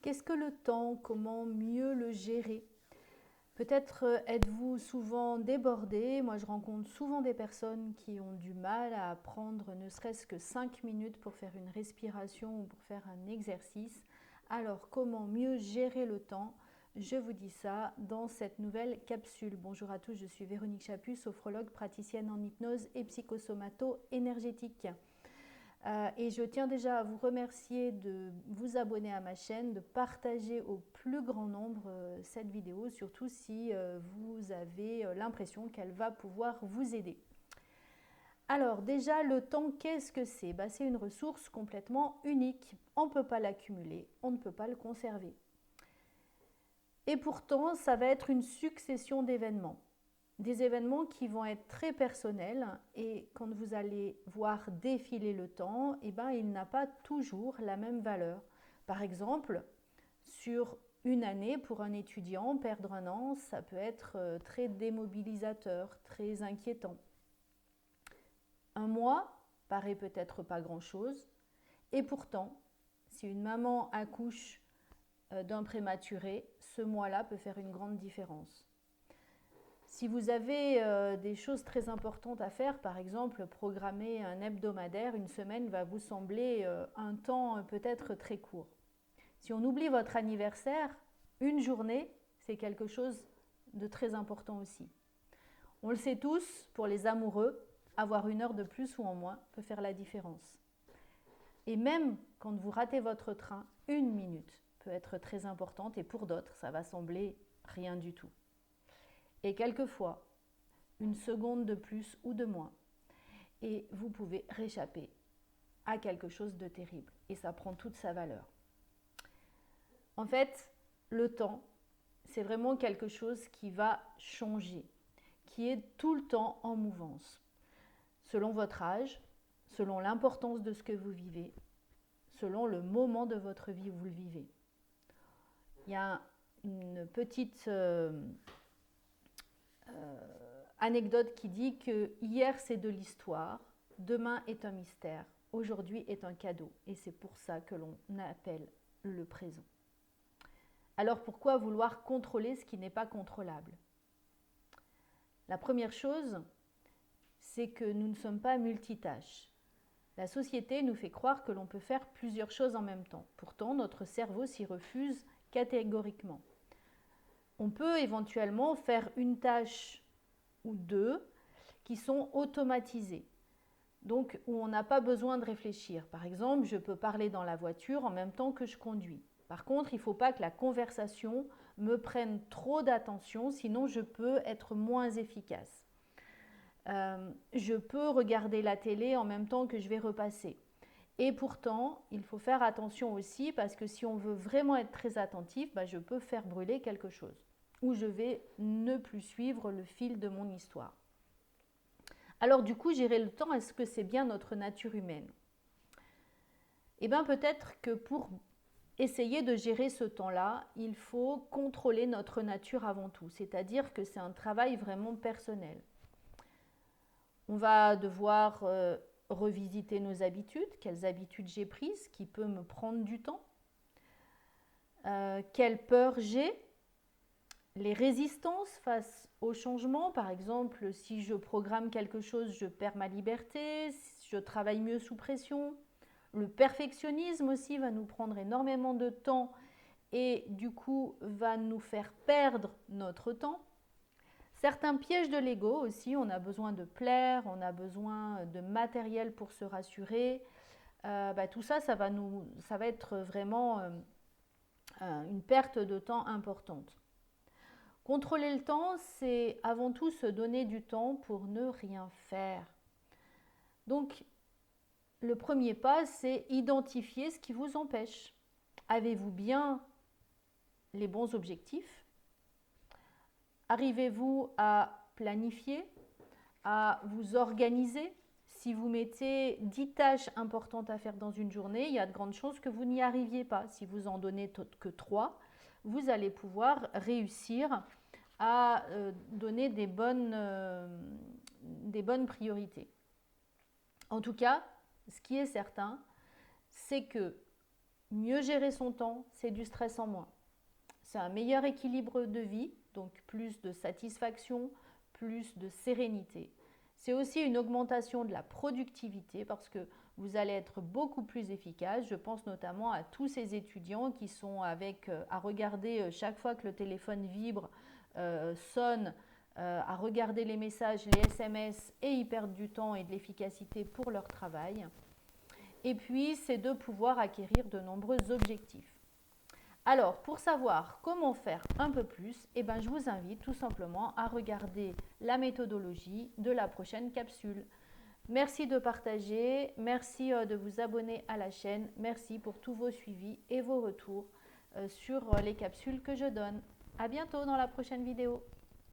Qu'est-ce que le temps? Comment mieux le gérer? Peut-être êtes-vous souvent débordé. Moi, je rencontre souvent des personnes qui ont du mal à prendre ne serait-ce que 5 minutes pour faire une respiration ou pour faire un exercice. Alors, comment mieux gérer le temps? Je vous dis ça dans cette nouvelle capsule. Bonjour à tous, je suis Véronique Chaput, sophrologue, praticienne en hypnose et psychosomato-énergétique. Et je tiens déjà à vous remercier de vous abonner à ma chaîne, de partager au plus grand nombre cette vidéo, surtout si vous avez l'impression qu'elle va pouvoir vous aider. Alors déjà, le temps, qu'est-ce que c'est? C'est une ressource complètement unique. On ne peut pas l'accumuler, on ne peut pas le conserver. Et pourtant, ça va être une succession d'événements. Des événements qui vont être très personnels et quand vous allez voir défiler le temps, il n'a pas toujours la même valeur. Par exemple, sur une année, pour un étudiant, perdre un an, ça peut être très démobilisateur, très inquiétant. Un mois paraît peut-être pas grand-chose et pourtant, si une maman accouche d'un prématuré, ce mois-là peut faire une grande différence. Si vous avez des choses très importantes à faire, par exemple programmer un hebdomadaire, une semaine va vous sembler un temps peut-être très court. Si on oublie votre anniversaire, une journée, c'est quelque chose de très important aussi. On le sait tous, pour les amoureux, avoir une heure de plus ou en moins peut faire la différence. Et même quand vous ratez votre train, une minute peut être très importante et pour d'autres, ça va sembler rien du tout. Et quelquefois, une seconde de plus ou de moins. Et vous pouvez réchapper à quelque chose de terrible. Et ça prend toute sa valeur. En fait, le temps, c'est vraiment quelque chose qui va changer, qui est tout le temps en mouvance. Selon votre âge, selon l'importance de ce que vous vivez, selon le moment de votre vie où vous le vivez. Il y a une petite anecdote qui dit que hier c'est de l'histoire, demain est un mystère, aujourd'hui est un cadeau. Et c'est pour ça que l'on appelle le présent. Alors pourquoi vouloir contrôler ce qui n'est pas contrôlable? La première chose, c'est que nous ne sommes pas multitâches. La société nous fait croire que l'on peut faire plusieurs choses en même temps. Pourtant, notre cerveau s'y refuse catégoriquement. On peut éventuellement faire une tâche ou deux qui sont automatisées, donc où on n'a pas besoin de réfléchir. Par exemple, je peux parler dans la voiture en même temps que je conduis. Par contre, il ne faut pas que la conversation me prenne trop d'attention, sinon je peux être moins efficace. Je peux regarder la télé en même temps que je vais repasser. Et pourtant, il faut faire attention aussi parce que si on veut vraiment être très attentif, je peux faire brûler quelque chose ou je vais ne plus suivre le fil de mon histoire. Alors du coup, gérer le temps, est-ce que c'est bien notre nature humaine? Eh bien peut-être que pour essayer de gérer ce temps-là, il faut contrôler notre nature avant tout, c'est-à-dire que c'est un travail vraiment personnel. On va devoir revisiter nos habitudes, quelles habitudes j'ai prises, qui peut me prendre du temps, quelle peur j'ai, les résistances face au changement. Par exemple, si je programme quelque chose, je perds ma liberté, je travaille mieux sous pression. Le perfectionnisme aussi va nous prendre énormément de temps et du coup va nous faire perdre notre temps. Certains pièges de l'ego aussi, on a besoin de plaire, on a besoin de matériel pour se rassurer. Tout ça, ça va être vraiment une perte de temps importante. Contrôler le temps, c'est avant tout se donner du temps pour ne rien faire. Donc, le premier pas, c'est identifier ce qui vous empêche. Avez-vous bien les bons objectifs? Arrivez-vous à planifier, à vous organiser? Si vous mettez 10 tâches importantes à faire dans une journée, il y a de grandes chances que vous n'y arriviez pas. Si vous en donnez que 3, vous allez pouvoir réussir à donner des bonnes priorités. En tout cas, ce qui est certain, c'est que mieux gérer son temps, c'est du stress en moins. C'est un meilleur équilibre de vie, donc plus de satisfaction, plus de sérénité. C'est aussi une augmentation de la productivité parce que vous allez être beaucoup plus efficace. Je pense notamment à tous ces étudiants qui sont à regarder chaque fois que le téléphone vibre, sonne, à regarder les messages, les SMS et y perdent du temps et de l'efficacité pour leur travail. Et puis, c'est de pouvoir acquérir de nombreux objectifs. Alors, pour savoir comment faire un peu plus, je vous invite tout simplement à regarder la méthodologie de la prochaine capsule. Merci de partager, merci de vous abonner à la chaîne, merci pour tous vos suivis et vos retours sur les capsules que je donne. À bientôt dans la prochaine vidéo.